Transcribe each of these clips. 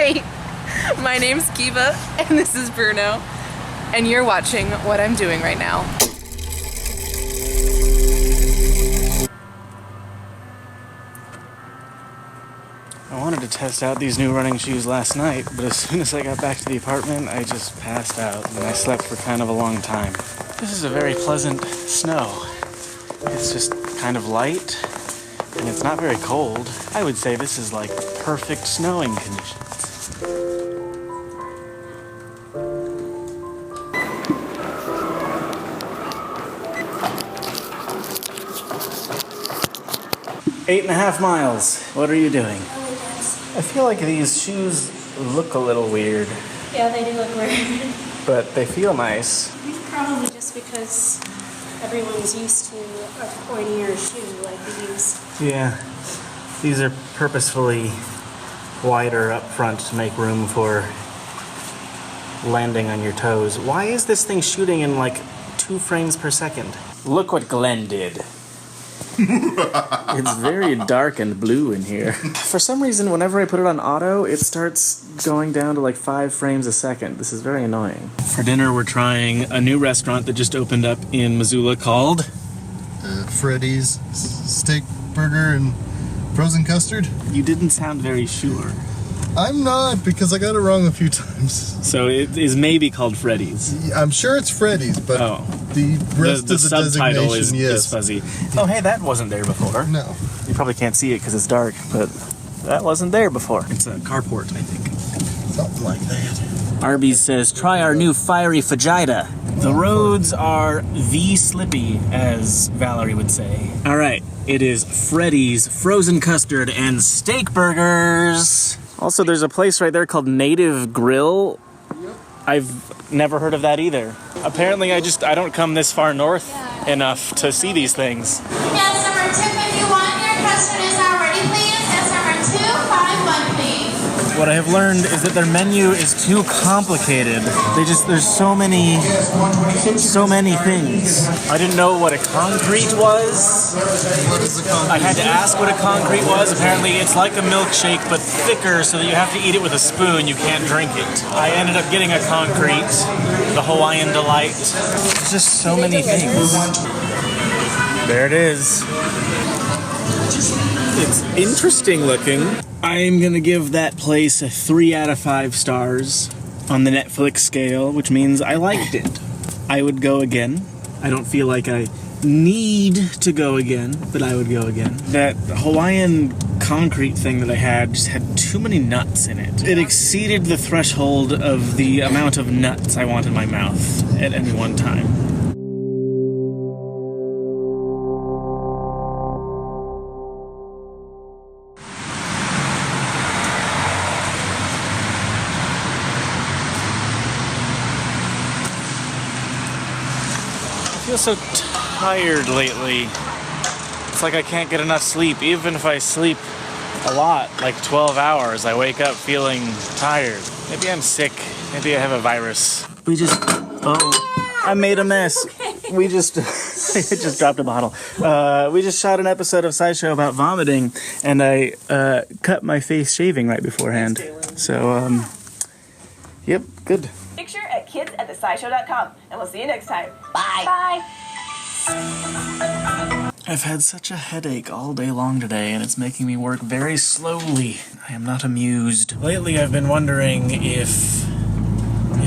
Hi, my name's Kiva, and this is Bruno, and you're watching what I'm doing right now. I wanted to test out these new running shoes last night, but as soon as I got back to the apartment, I just passed out, and I slept for kind of a long time. This is a very pleasant snow. It's just kind of light, and it's not very cold. I would say this is like perfect snowing conditions. Eight and a half miles. What are you doing? I feel like these shoes look a little weird. Yeah, they do look weird. But they feel nice. Probably just because everyone's used to a pointier shoe like these. Yeah. These are purposefully wider up front to make room for landing on your toes. Why is this thing shooting in like 2 frames per second? Look what Glenn did. It's very dark and blue in here. For some reason, whenever I put it on auto, it starts going down to like 5 frames a second. This is very annoying. For dinner, we're trying a new restaurant that just opened up in Missoula called Freddy's Steak Burger and Frozen Custard. You didn't sound very sure. I'm not, because I got it wrong a few times. So it is maybe called Freddy's. I'm sure it's Freddy's, but the rest the of the subtitle designation, is fuzzy. Oh, hey, that wasn't there before. No. You probably can't see it because it's dark, but that wasn't there before. It's a carport, I think. Something like that. Arby's says, try our new fiery Fajita. The roads are V-slippy, as Valerie would say. All right, it is Freddy's Frozen Custard and Steak Burgers. Also, there's a place right there called Native Grill. Yep. I've never heard of that either. Apparently, I don't come this far north enough to see these things. Yes, number 251, your custard is now ready, please. Yes, number 251, please. What I have learned is that their menu is too complicated. There's so many things. I didn't know what a concrete was. What is a concrete? I had to ask what a concrete was. Apparently it's like a milkshake, but thicker, so that you have to eat it with a spoon. You can't drink it. I ended up getting a concrete, the Hawaiian Delight. There's just so many things. There it is. It's interesting looking. I'm gonna give that place a 3 out of 5 stars on the Netflix scale, which means I liked it. I would go again. I don't feel like I need to go again, but I would go again. That Hawaiian concrete thing that I had just had too many nuts in it. It exceeded the threshold of the amount of nuts I want in my mouth at any one time. I feel so tired lately. It's like I can't get enough sleep. Even if I sleep a lot, like 12 hours, I wake up feeling tired. Maybe I'm sick. Maybe I have a virus. I made a mess. We just, I just dropped a bottle. We just shot an episode of SciShow about vomiting, and I cut my face shaving right beforehand. So, yep, good. Picture at kids@thescishow.com, and we'll see you next time. Bye. Bye. I've had such a headache all day long today, and it's making me work very slowly. I am not amused. Lately, I've been wondering if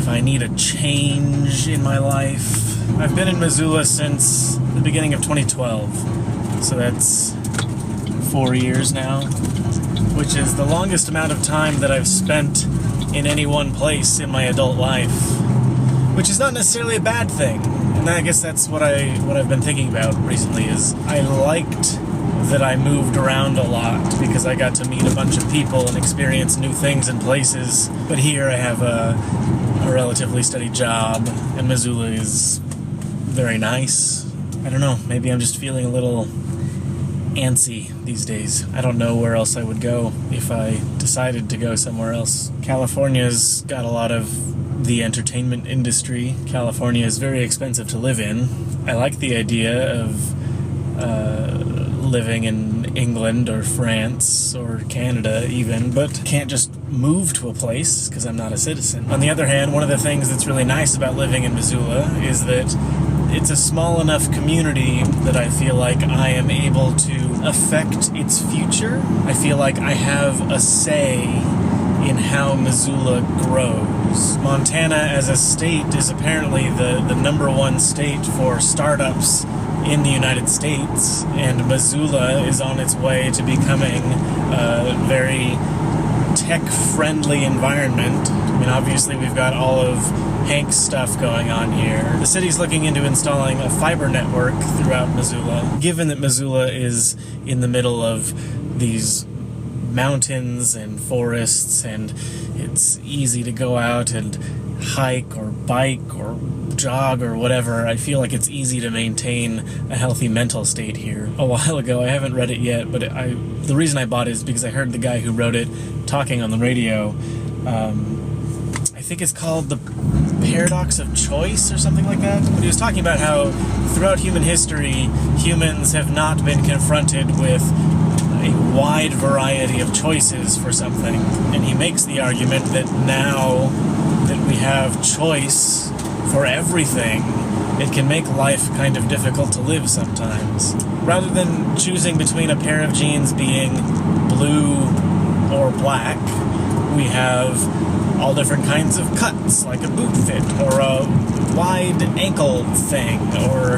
I need a change in my life. I've been in Missoula since the beginning of 2012, so that's 4 years now, which is the longest amount of time that I've spent in any one place in my adult life, which is not necessarily a bad thing. And I guess that's what I've been thinking about recently, is I liked that I moved around a lot because I got to meet a bunch of people and experience new things and places. But here I have a relatively steady job, and Missoula is very nice. I don't know, maybe I'm just feeling a little antsy these days. I don't know where else I would go if I decided to go somewhere else. California's got a lot of the entertainment industry. California is very expensive to live in. I like the idea of living in England or France or Canada even, but can't just move to a place because I'm not a citizen. On the other hand, one of the things that's really nice about living in Missoula is that it's a small enough community that I feel like I am able to affect its future. I feel like I have a say in how Missoula grows. Montana as a state is apparently the number one state for startups in the United States, and Missoula is on its way to becoming a very tech-friendly environment. I mean, obviously we've got all of Hank's stuff going on here. The city's looking into installing a fiber network throughout Missoula. Given that Missoula is in the middle of these mountains and forests, and it's easy to go out and hike or bike or jog or whatever, I feel like it's easy to maintain a healthy mental state here. A while ago, I haven't read it yet, but the reason I bought it is because I heard the guy who wrote it talking on the radio. I think it's called The Paradox of Choice or something like that. But he was talking about how throughout human history, humans have not been confronted with a wide variety of choices for something. And he makes the argument that now that we have choice for everything, it can make life kind of difficult to live sometimes. Rather than choosing between a pair of jeans being blue or black, we have all different kinds of cuts, like a boot fit, or a wide ankle thing, or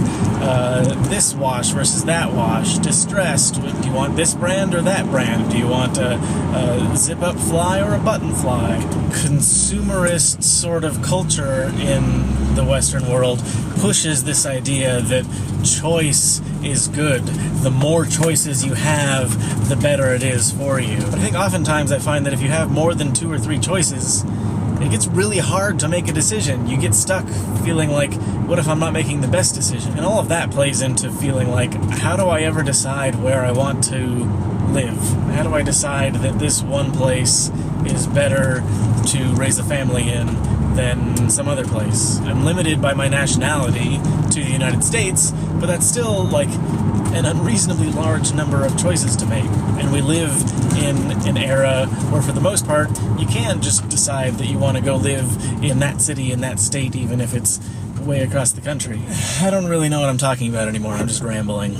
this wash versus that wash, distressed, do you want this brand or that brand, do you want a zip-up fly or a button fly? Consumerist sort of culture in the Western world pushes this idea that choice is good. The more choices you have, the better it is for you. But I think oftentimes I find that if you have more than 2 or 3 choices, it gets really hard to make a decision. You get stuck feeling like, what if I'm not making the best decision? And all of that plays into feeling like, how do I ever decide where I want to live? How do I decide that this one place is better to raise a family in than some other place? I'm limited by my nationality to the United States, but that's still like an unreasonably large number of choices to make. And we live in an era where, for the most part, you can just decide that you want to go live in that city, in that state, even if it's way across the country. I don't really know what I'm talking about anymore. I'm just rambling.